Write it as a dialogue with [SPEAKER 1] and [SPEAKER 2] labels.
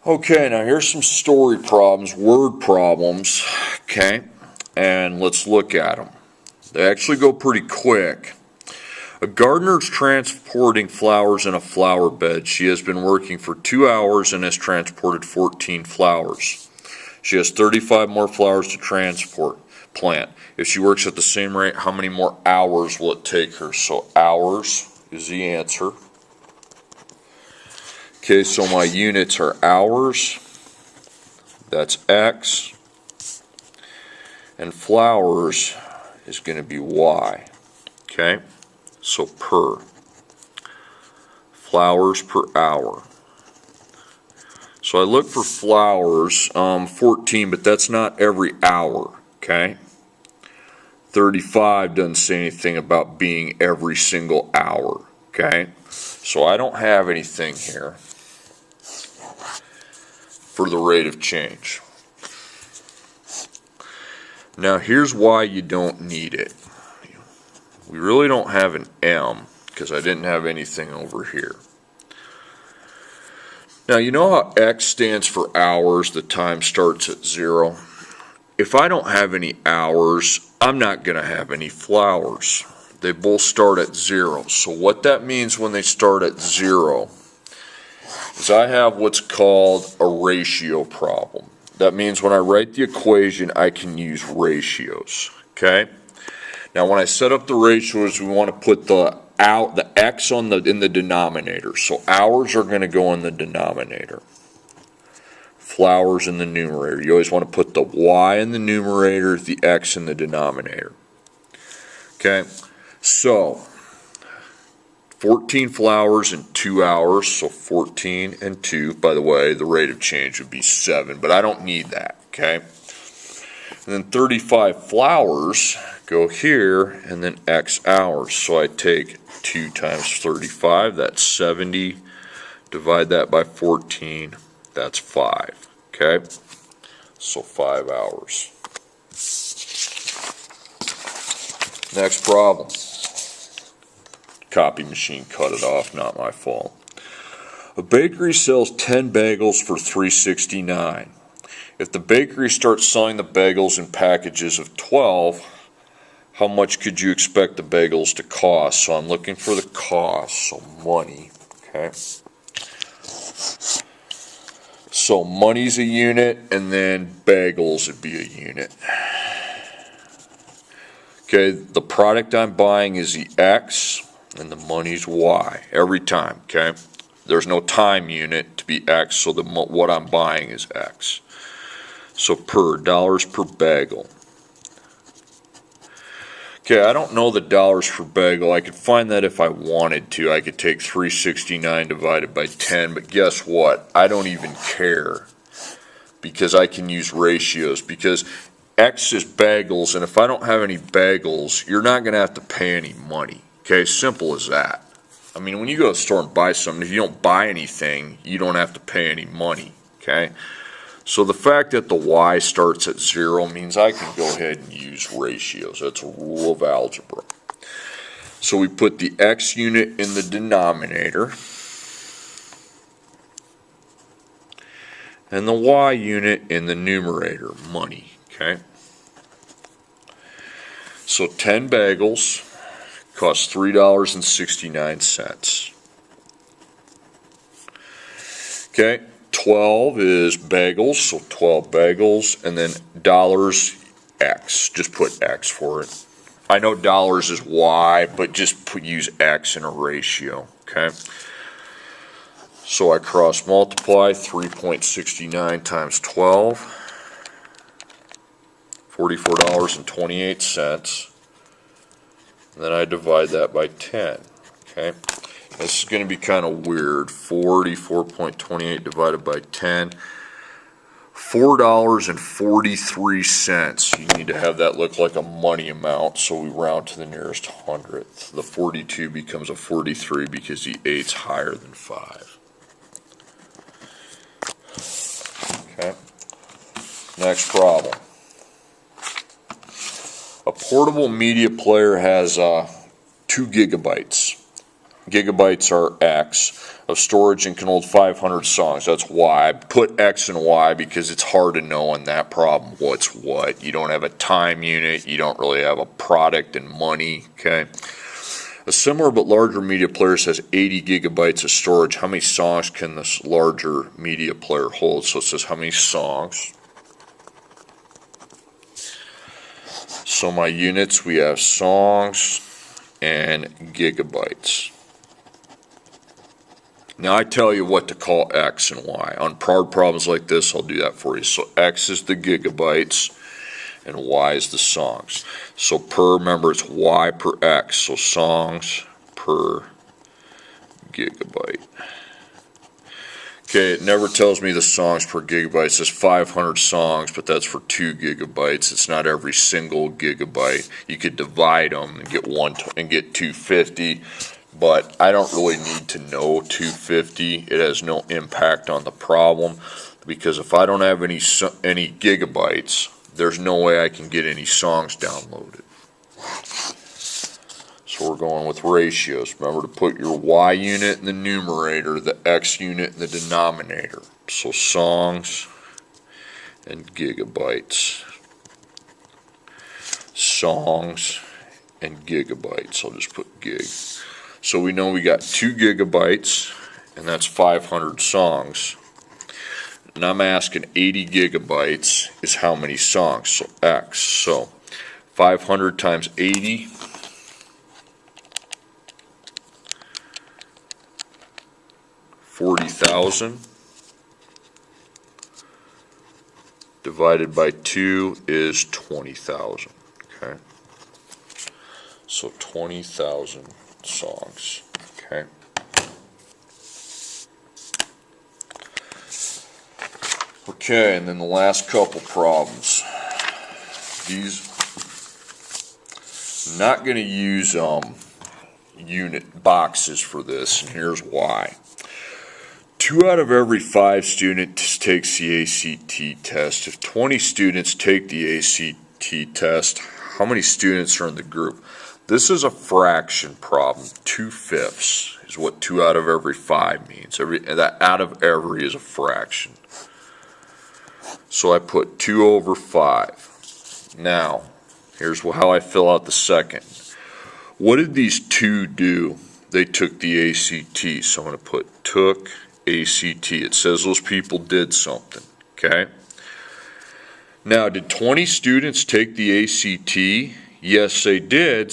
[SPEAKER 1] Okay, now here's some story problems, word problems, okay? And let's look at them. They actually go pretty quick. A gardener is transporting flowers in a flower bed. She has been working for 2 hours and has transported 14 flowers. She has 35 more flowers to plant. If she works at the same rate, how many more hours will it take her? So hours is the answer. Okay, so my units are hours, that's X, and flowers is going to be Y, okay? So per, flowers per hour. So I look for flowers, 14, but that's not every hour, okay? 35 doesn't say anything about being every single hour, okay? So I don't have anything here for the rate of change. Now here's why you don't need it. We really don't have an M because I didn't have anything over here. Now you know how X stands for hours, the time starts at 0. If I don't have any hours, I'm not going to have any flowers. They both start at 0. So what that means when they start at 0 is I have what's called a ratio problem. That means when I write the equation, I can use ratios, okay? Now when I set up the ratios, we want to put the X in the denominator. So hours are going to go in the denominator. Flowers in the numerator. You always want to put the Y in the numerator, the X in the denominator. Okay, so 14 flowers in 2 hours, so 14 and 2. By the way, the rate of change would be 7, but I don't need that, okay? And then 35 flowers go here, and then X hours. So I take 2 times 35, that's 70. Divide that by 14, that's 5, okay? So 5 hours. Next problem. Copy machine cut it off, not my fault. A bakery sells 10 bagels for $3.69. If the bakery starts selling the bagels in packages of 12, how much could you expect the bagels to cost? So I'm looking for the cost, so money, okay? So money's a unit, and then bagels would be a unit. Okay, the product I'm buying is the X, and the money's Y every time, okay? There's no time unit to be X, so what I'm buying is X. So dollars per bagel. Okay, I don't know the dollars per bagel. I could find that if I wanted to. I could take $3.69 divided by 10, but guess what? I don't even care because I can use ratios because X is bagels, and if I don't have any bagels, you're not going to have to pay any money. Okay, simple as that. I mean, when you go to the store and buy something, if you don't buy anything, you don't have to pay any money. Okay, so the fact that the Y starts at 0 means I can go ahead and use ratios. That's a rule of algebra. So we put the X unit in the denominator and the Y unit in the numerator, money. Okay, so 10 bagels cost $3.69. Okay, 12 is bagels, so 12 bagels, and then dollars X. Just put X for it. I know dollars is Y, but just use X in a ratio. Okay, so I cross multiply 3.69 times 12, $44.28. And then I divide that by 10, okay? This is going to be kind of weird. 44.28 divided by 10. $4.43. You need to have that look like a money amount, so we round to the nearest hundredth. The 42 becomes a 43 because the 8's higher than 5. Okay. Next problem. A portable media player has 2 gigabytes. gigabytes are X of storage and can hold 500 songs. That's Y. I put X and Y because it's hard to know in that problem what's what. You don't have a time unit. You don't really have a product and money. Okay. A similar but larger media player says 80 gigabytes of storage. How many songs can this larger media player hold? So it says how many songs. So my units, we have songs and gigabytes. Now I tell you what to call X and Y. On hard problems like this, I'll do that for you. So X is the gigabytes and Y is the songs. So remember it's Y per X. So songs per gigabyte. Okay, it never tells me the songs per gigabyte. It says 500 songs, but that's for 2 gigabytes. It's not every single gigabyte. You could divide them and get 250. But I don't really need to know 250. It has no impact on the problem because if I don't have any gigabytes, there's no way I can get any songs downloaded. So we're going with ratios. Remember to put your Y unit in the numerator, the X unit in the denominator. So songs and gigabytes. Songs and gigabytes. I'll just put gig. So we know we got 2 gigabytes, and that's 500 songs. And I'm asking 80 gigabytes is how many songs, so X. So 500 times 80, 40,000, divided by 2 is 20,000, okay? So 20,000 songs, okay? Okay, and then the last couple problems. These, I'm not going to use unit boxes for this, and here's why. 2 out of every 5 students takes the ACT test. If 20 students take the ACT test, how many students are in the group? This is a fraction problem. 2/5 is what 2 out of every 5 means. That out of every is a fraction. So I put 2 over 5. Now, here's how I fill out the second. What did these 2 do? They took the ACT. So I'm going to put took ACT. It says those people did something. Okay? Now, did 20 students take the ACT? Yes, they did.